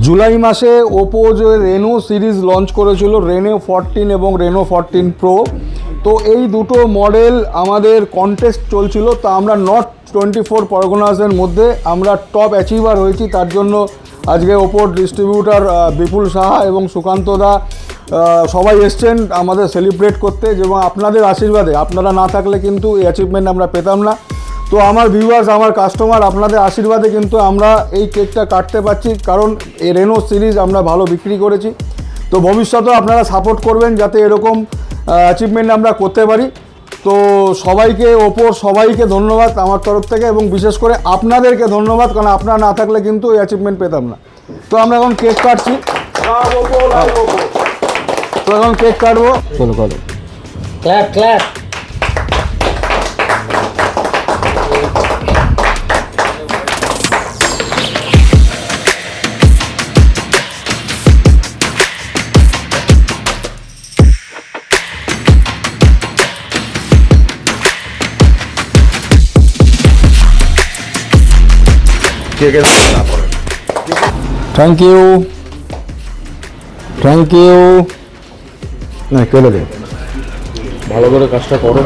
জুলাই মাসে ওপো যে Reno series launch করেছিল, রেনো 14 এবং রেনো 14 প্রো, তো এই দুটো মডেল আমাদের কন্টেস্ট চলছিল। তো আমরা নর্থ 24 পরগনাসের মধ্যে আমরা টপ অ্যাচিভার হয়েছি। তার জন্য আজকে ওপোর ডিস্ট্রিবিউটার বিপুল সাহা এবং সুকান্ত দা সবাই এসছেন আমাদের সেলিব্রেট করতে, এবং আপনাদের আশীর্বাদে, আপনারা না থাকলে কিন্তু এই অ্যাচিভমেন্ট আমরা পেতাম না। তো আমার ভিউয়ার্স, আমার কাস্টমার, আপনাদের আশীর্বাদে কিন্তু আমরা এই কেকটা কাটতে পারছি, কারণ এই রেনো সিরিজ আমরা ভালো বিক্রি করেছি। তো ভবিষ্যতেও আপনারা সাপোর্ট করবেন যাতে এরকম অ্যাচিভমেন্ট আমরা করতে পারি। তো সবাইকে, ওপোর সবাইকে ধন্যবাদ আমার তরফ থেকে, এবং বিশেষ করে আপনাদেরকে ধন্যবাদ, কারণ আপনারা না থাকলে কিন্তু এই অ্যাচিভমেন্ট পেতাম না। তো আমরা এখন কেক কাটছি, তো এখন কেক কাটবো। চলো চলো, clap clap. Thank you, thank you. না, কেটে দে, ভালো করে কাজটা করো।